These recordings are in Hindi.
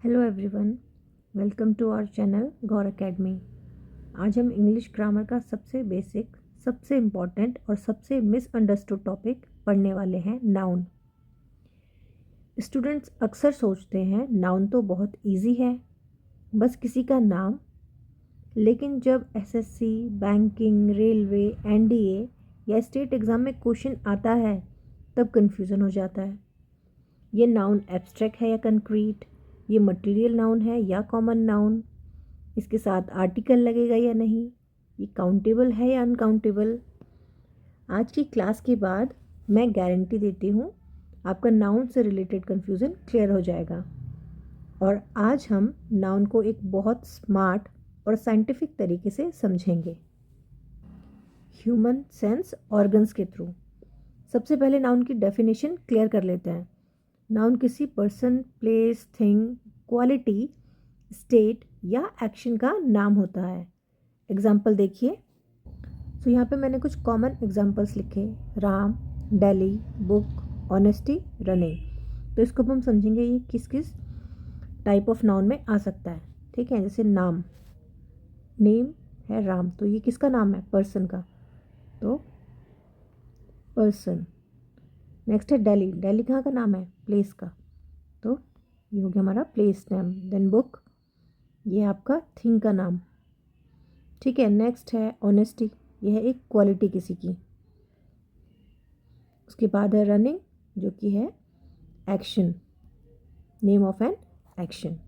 Hello everyone, welcome to our channel Gaur academy. आज हम इंग्लिश ग्रामर का सबसे बेसिक, सबसे इम्पॉर्टेंट और सबसे मिसअंडरस्टूड टॉपिक पढ़ने वाले हैं, नाउन। स्टूडेंट्स अक्सर सोचते हैं नाउन तो बहुत इजी है, बस किसी का नाम। लेकिन जब एसएससी, बैंकिंग, रेलवे, एनडीए या स्टेट एग्ज़ाम में क्वेश्चन आता है तब कन्फ्यूज़न हो जाता है। ये नाउन एब्स्ट्रैक्ट है या कंक्रीट, ये मटेरियल नाउन है या कॉमन नाउन, इसके साथ आर्टिकल लगेगा या नहीं, ये काउंटेबल है या अनकाउंटेबल। आज की क्लास के बाद मैं गारंटी देती हूँ आपका नाउन से रिलेटेड कन्फ्यूज़न क्लियर हो जाएगा। और आज हम नाउन को एक बहुत स्मार्ट और साइंटिफिक तरीके से समझेंगे, ह्यूमन सेंस ऑर्गन्स के थ्रू। सबसे पहले नाउन की डेफिनेशन क्लियर कर लेते हैं। नाउन किसी person, place, thing, quality, state या एक्शन का नाम होता है। एग्जाम्पल देखिए। तो यहाँ पे मैंने कुछ कॉमन एग्जाम्पल्स लिखे, Ram, Delhi, book, honesty, running. तो इसको हम समझेंगे ये किस किस टाइप ऑफ नाउन में आ सकता है। ठीक है, जैसे नाम, नेम है राम, तो ये किसका नाम है? पर्सन का, तो पर्सन। नेक्स्ट है दिल्ली, दिल्ली कहाँ का नाम है? प्लेस का, तो ये हो गया हमारा प्लेस नेम। देन बुक, ये आपका थिंग का नाम। ठीक है, नेक्स्ट है ऑनेस्टी, यह है एक क्वालिटी किसी की। उसके बाद है रनिंग, जो कि है action, name of an action.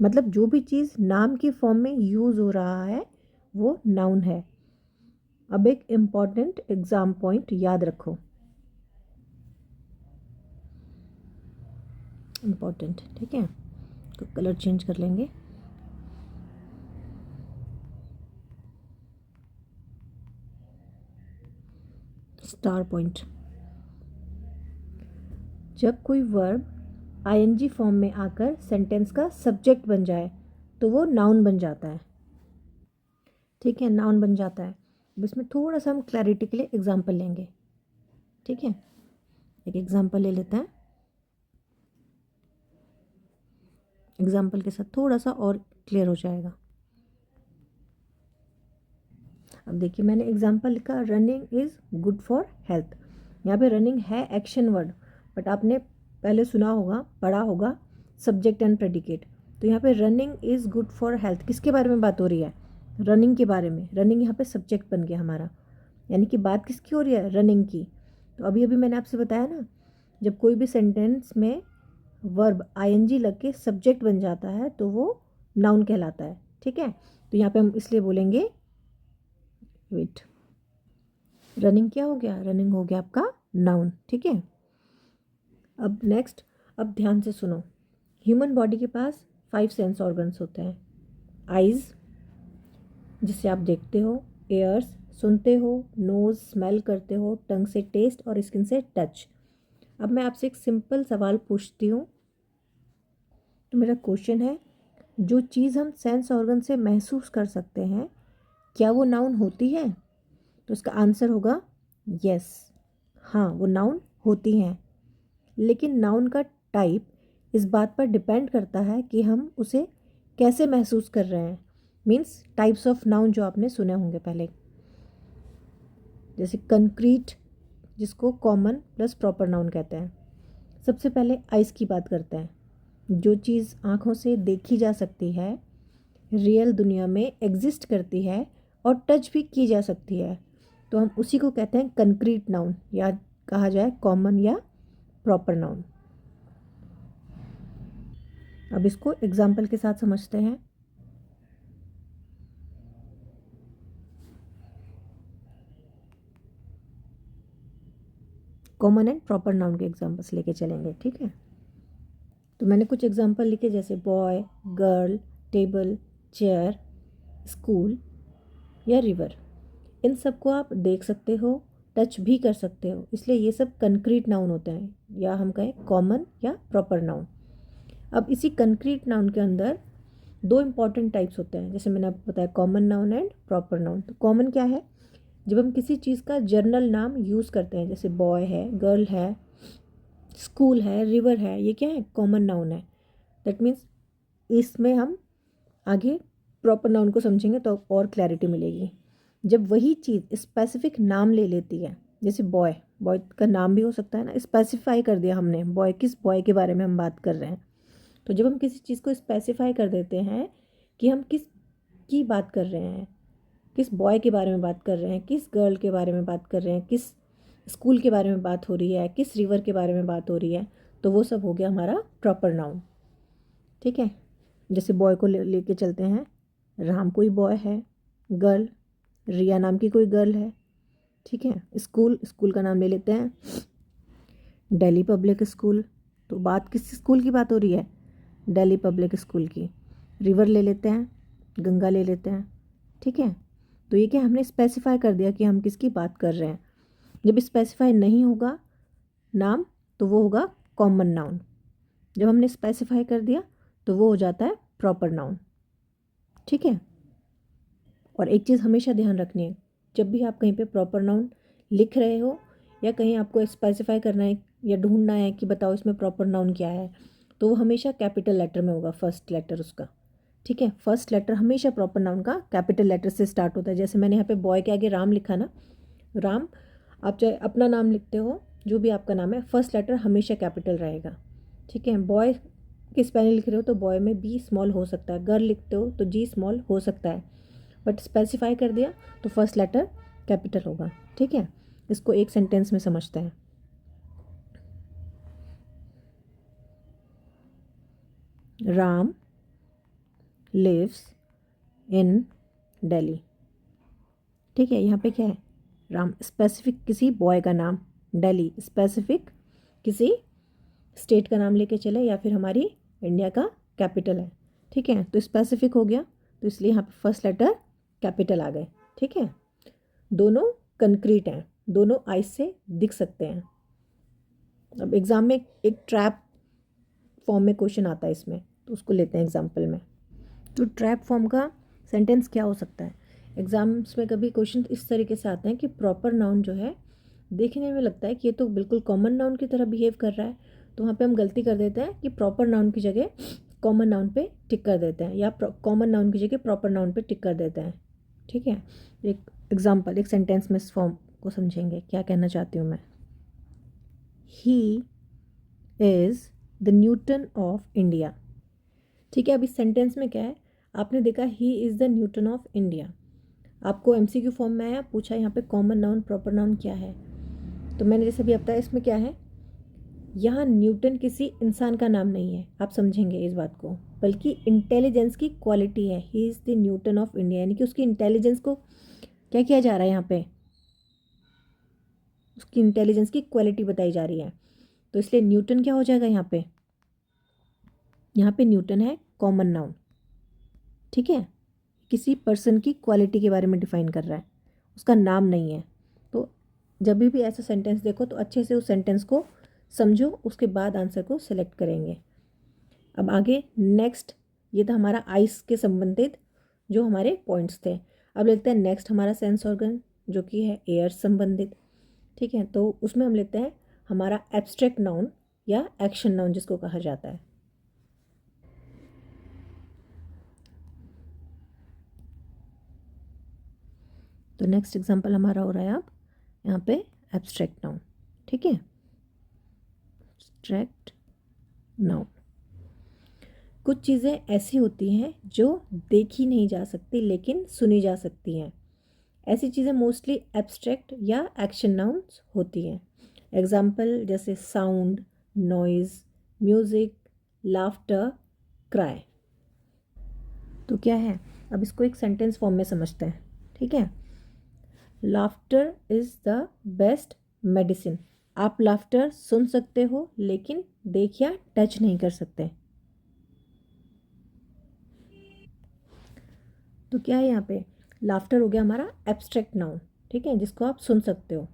मतलब जो भी चीज़ नाम की फॉर्म में यूज़ हो रहा है वो नाउन है। अब एक इम्पॉर्टेंट एग्जाम पॉइंट याद रखो, इम्पॉर्टेंट। ठीक है, तो कलर चेंज कर लेंगे। स्टार पॉइंट, जब कोई वर्ब आईएनजी फॉर्म में आकर सेंटेंस का सब्जेक्ट बन जाए तो वो नाउन बन जाता है। ठीक है, नाउन बन जाता है। अब इसमें थोड़ा सा हम क्लैरिटी के लिए एग्जांपल लेंगे। ठीक है, एक एग्जांपल ले लेते हैं। एग्जांपल के साथ थोड़ा सा और क्लियर हो जाएगा। अब देखिए, मैंने एग्जांपल लिखा, running is good for health. यहाँ पे रनिंग है एक्शन वर्ड, बट आपने पहले सुना होगा, पढ़ा होगा सब्जेक्ट एंड प्रेडिकेट। तो यहाँ पे running is good for health, किसके बारे में बात हो रही है? रनिंग के बारे में। रनिंग यहाँ पे सब्जेक्ट बन गया हमारा, यानी कि बात किसकी हो रही है? रनिंग की। तो अभी अभी मैंने आपसे बताया ना, जब कोई भी सेंटेंस में वर्ब आईएनजी लग के सब्जेक्ट बन जाता है तो वो नाउन कहलाता है। ठीक है, तो यहाँ पे हम इसलिए बोलेंगे, वेट, रनिंग क्या हो गया? रनिंग हो गया आपका नाउन। ठीक है, अब नेक्स्ट, अब ध्यान से सुनो। ह्यूमन बॉडी के पास 5 सेंस ऑर्गन्स होते हैं। आइज़, जिससे आप देखते हो, एयर्स, सुनते हो, नोज़, स्मेल करते हो, टंग से टेस्ट और स्किन से टच। अब मैं आपसे एक सिंपल सवाल पूछती हूँ, तो मेरा क्वेश्चन है, जो चीज़ हम सेंस ऑर्गन से महसूस कर सकते हैं, क्या वो नाउन होती है? तो इसका आंसर होगा यस, हाँ वो नाउन होती हैं। लेकिन नाउन का टाइप इस बात पर डिपेंड करता है कि हम उसे कैसे महसूस कर रहे हैं। मीन्स टाइप्स ऑफ नाउन जो आपने सुने होंगे पहले, जैसे कंक्रीट, जिसको कॉमन प्लस प्रॉपर नाउन कहते हैं। सबसे पहले आइस की बात करते हैं, जो चीज़ आँखों से देखी जा सकती है, रियल दुनिया में एग्जिस्ट करती है और टच भी की जा सकती है, तो हम उसी को कहते हैं कंक्रीट नाउन, या कहा जाए कॉमन या प्रॉपर नाउन। अब इसको एग्जाम्पल के साथ समझते हैं। कॉमन एंड प्रॉपर नाउन के एग्जाम्पल्स लेके चलेंगे। ठीक है, तो मैंने कुछ एग्जाम्पल लिखे, जैसे boy, girl, table, chair, school या रिवर। इन सबको आप देख सकते हो, टच भी कर सकते हो, इसलिए ये सब कंक्रीट नाउन होते हैं, या हम कहें कॉमन या प्रॉपर नाउन। अब इसी कंक्रीट नाउन के अंदर 2 इंपॉर्टेंट टाइप्स होते हैं, जैसे मैंने आपको बताया common noun and proper noun. तो कॉमन क्या है? जब हम किसी चीज़ का जनरल नाम यूज़ करते हैं, जैसे बॉय है, गर्ल है, स्कूल है, रिवर है, ये क्या है? कॉमन नाउन है। दैट मीन्स इसमें हम आगे प्रॉपर नाउन को समझेंगे तो और क्लैरिटी मिलेगी। जब वही चीज़ स्पेसिफिक नाम ले लेती है, जैसे बॉय, बॉय का नाम भी हो सकता है ना, स्पेसिफाई कर दिया हमने बॉय, किस बॉय के बारे में हम बात कर रहे हैं। तो जब हम किसी चीज़ को स्पेसिफाई कर देते हैं कि हम किस की बात कर रहे हैं, किस बॉय के बारे में बात कर रहे हैं, किस गर्ल के बारे में बात कर रहे हैं, किस स्कूल के बारे में बात हो रही है, किस रिवर के बारे में बात हो रही है, तो वो सब हो गया हमारा प्रॉपर नाउन। ठीक है, जैसे बॉय को लेके चलते हैं, राम कोई बॉय है, गर्ल रिया नाम की कोई गर्ल है। ठीक है, स्कूल, स्कूल का नाम ले लेते हैं दिल्ली पब्लिक स्कूल, तो बात किस स्कूल की बात हो रही है, दिल्ली पब्लिक स्कूल की। रिवर ले लेते हैं, गंगा ले लेते हैं। ठीक है, तो ये क्या हमने स्पेसिफाई कर दिया कि हम किसकी बात कर रहे हैं। जब स्पेसिफाई नहीं होगा नाम तो वो होगा कॉमन नाउन, जब हमने स्पेसिफाई कर दिया तो वो हो जाता है प्रॉपर नाउन। ठीक है, और एक चीज़ हमेशा ध्यान रखनी है, जब भी आप कहीं पे प्रॉपर नाउन लिख रहे हो या कहीं आपको स्पेसिफाई करना है या ढूंढना है कि बताओ इसमें प्रॉपर नाउन क्या है, तो वो हमेशा कैपिटल लेटर में होगा, फर्स्ट लेटर उसका। ठीक है, फर्स्ट लेटर हमेशा प्रॉपर नाउन का कैपिटल लेटर से स्टार्ट होता है। जैसे मैंने यहाँ पे बॉय के आगे राम लिखा ना, राम, आप चाहे अपना नाम लिखते हो, जो भी आपका नाम है, फर्स्ट लेटर हमेशा कैपिटल रहेगा। ठीक है, बॉय की स्पेलिंग लिख रहे हो तो बॉय में बी स्मॉल हो सकता है, गर्ल लिखते हो तो जी स्मॉल हो सकता है, बट स्पेसिफाई कर दिया तो फर्स्ट लेटर कैपिटल होगा। ठीक है, इसको एक सेंटेंस में समझते हैं। Ram lives in Delhi. ठीक है, यहाँ पे क्या है, राम स्पेसिफिक किसी बॉय का नाम, दिल्ली स्पेसिफिक किसी स्टेट का नाम लेके चले या फिर हमारी इंडिया का कैपिटल है। ठीक है, तो स्पेसिफिक हो गया तो इसलिए यहाँ पे फर्स्ट लेटर कैपिटल आ गए। ठीक है, दोनों कंक्रीट हैं, दोनों आइज से दिख सकते हैं। अब एग्ज़ाम में एक ट्रैप फॉर्म में क्वेश्चन आता है इसमें, तो उसको लेते हैं एग्जाम्पल में। तो ट्रैप फॉर्म का सेंटेंस क्या हो सकता है, एग्जाम्स में कभी क्वेश्चन इस तरीके से आते हैं कि प्रॉपर नाउन जो है देखने में लगता है कि ये तो बिल्कुल कॉमन नाउन की तरह बिहेव कर रहा है, तो वहाँ पे हम गलती कर देते हैं कि प्रॉपर नाउन की जगह कॉमन नाउन पे टिक कर देते हैं, या कॉमन नाउन की जगह प्रॉपर नाउन पे टिक कर देते हैं। ठीक है, एक एग्जाम्पल, एक सेंटेंस में इस फॉर्म को समझेंगे क्या कहना चाहती हूँ मैं। He is the Newton of India. ठीक है, अब इस सेंटेंस में क्या है, आपने देखा he is the Newton of India, आपको एमसीक्यू फॉर्म में आया, पूछा यहाँ पे कॉमन नाउन प्रॉपर नाउन क्या है, तो मैंने जैसे भी बताया इसमें क्या है, यहाँ न्यूटन किसी इंसान का नाम नहीं है, आप समझेंगे इस बात को, बल्कि इंटेलिजेंस की क्वालिटी है। He is the Newton of India, यानी कि उसकी इंटेलिजेंस को क्या किया जा रहा है यहाँ पे, उसकी इंटेलिजेंस की क्वालिटी बताई जा रही है, तो इसलिए न्यूटन क्या हो जाएगा यहाँ पे, यहाँ पे न्यूटन है कॉमन नाउन। ठीक है, किसी पर्सन की क्वालिटी के बारे में डिफाइन कर रहा है, उसका नाम नहीं है। तो जब भी ऐसा सेंटेंस देखो तो अच्छे से उस सेंटेंस को समझो, उसके बाद आंसर को सिलेक्ट करेंगे। अब आगे नेक्स्ट, ये था हमारा आइस के संबंधित जो हमारे पॉइंट्स थे। अब लेते हैं नेक्स्ट हमारा सेंस ऑर्गन जो कि है एयर संबंधित। ठीक है, तो उसमें हम लेते हैं हमारा एब्स्ट्रैक्ट नाउन या एक्शन नाउन जिसको कहा जाता है। तो नेक्स्ट एग्जांपल हमारा हो रहा है अब यहाँ पे एब्स्ट्रैक्ट नाउन। ठीक है, एब्स्ट्रैक्ट नाउन, कुछ चीज़ें ऐसी होती हैं जो देखी नहीं जा सकती लेकिन सुनी जा सकती हैं, ऐसी चीज़ें मोस्टली एब्स्ट्रैक्ट या एक्शन नाउन्स होती हैं। एग्जाम्पल जैसे sound, noise, music, laughter, cry. तो क्या है, अब इसको एक सेंटेंस फॉर्म में समझते हैं। ठीक है, laughter is the best medicine, आप लाफ्टर सुन सकते हो लेकिन देख या टच नहीं कर सकते। तो क्या है यहाँ पे, लाफ्टर हो गया हमारा एब्स्ट्रैक्ट नाउन। ठीक है, जिसको आप सुन सकते हो।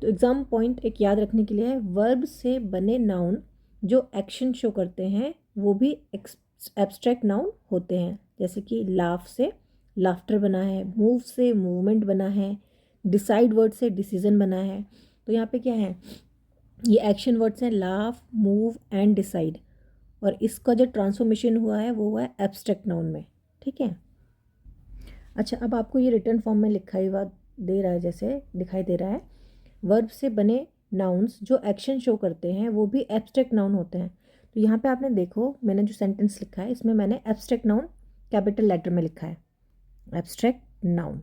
तो एग्जाम पॉइंट एक याद रखने के लिए है, वर्ब से बने नाउन जो एक्शन शो करते हैं वो भी एब्स्ट्रैक्ट नाउन होते हैं। जैसे कि लाफ से लाफ्टर बना है, मूव से मूवमेंट बना है, डिसाइड वर्ड से डिसीजन बना है। तो यहाँ पे क्या है, ये एक्शन वर्ड्स हैं लाफ, मूव एंड डिसाइड, और इसका जो ट्रांसफॉर्मेशन हुआ है वो हुआ है एब्स्ट्रैक्ट नाउन में। ठीक है। अच्छा, अब आपको ये रिटर्न फॉर्म में लिखा हुआ दे रहा है, जैसे दिखाई दे रहा है, वर्ब से बने नाउन्स जो एक्शन शो करते हैं वो भी एब्स्ट्रैक्ट नाउन होते हैं। तो यहाँ पे आपने देखो, मैंने जो सेंटेंस लिखा है इसमें मैंने एब्स्ट्रैक्ट नाउन कैपिटल लेटर में लिखा है, एब्स्ट्रैक्ट नाउन।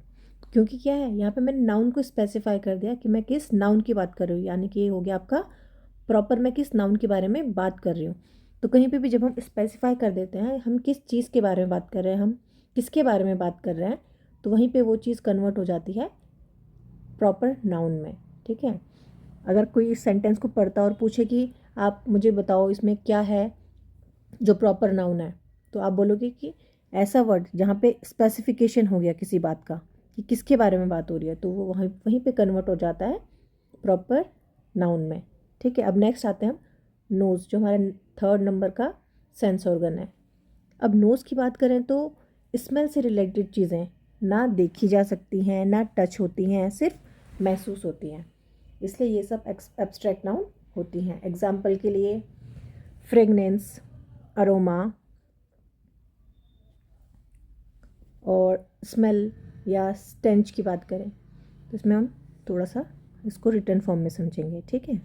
क्योंकि क्या है, यहाँ पे मैंने नाउन को स्पेसिफाई कर दिया कि मैं किस नाउन की बात कर रही हूँ, यानी कि ये हो गया आपका प्रॉपर मैं किस नाउन के बारे में बात कर रही हूँ। तो कहीं पे भी जब हम स्पेसिफाई कर देते हैं हम किस चीज़ के बारे में बात कर रहे हैं, हम किसके बारे में बात कर रहे हैं, तो वहीं पे वो चीज़ कन्वर्ट हो जाती है प्रॉपर नाउन में। ठीक है। अगर कोई इस सेंटेंस को पढ़ता और पूछे कि आप मुझे बताओ इसमें क्या है जो प्रॉपर नाउन है, तो आप बोलोगे कि ऐसा वर्ड जहाँ पे स्पेसिफिकेशन हो गया किसी बात का कि किसके बारे में बात हो रही है, तो वो वहीं वहीं पे कन्वर्ट हो जाता है प्रॉपर नाउन में। ठीक है। अब नेक्स्ट आते हैं हम नोज़, जो हमारा थर्ड नंबर का सेंस ऑर्गन है। अब नोज़ की बात करें तो स्मेल से रिलेटेड चीज़ें ना देखी जा सकती हैं, ना टच होती हैं, सिर्फ महसूस होती हैं, इसलिए ये सब एब्स्ट्रैक्ट नाउन होती हैं। एग्जाम्पल के लिए फ्रेगनेंस, अरोमा और स्मेल या स्टेंच की बात करें तो इसमें हम थोड़ा सा इसको रिटर्न फॉर्म में समझेंगे। ठीक है।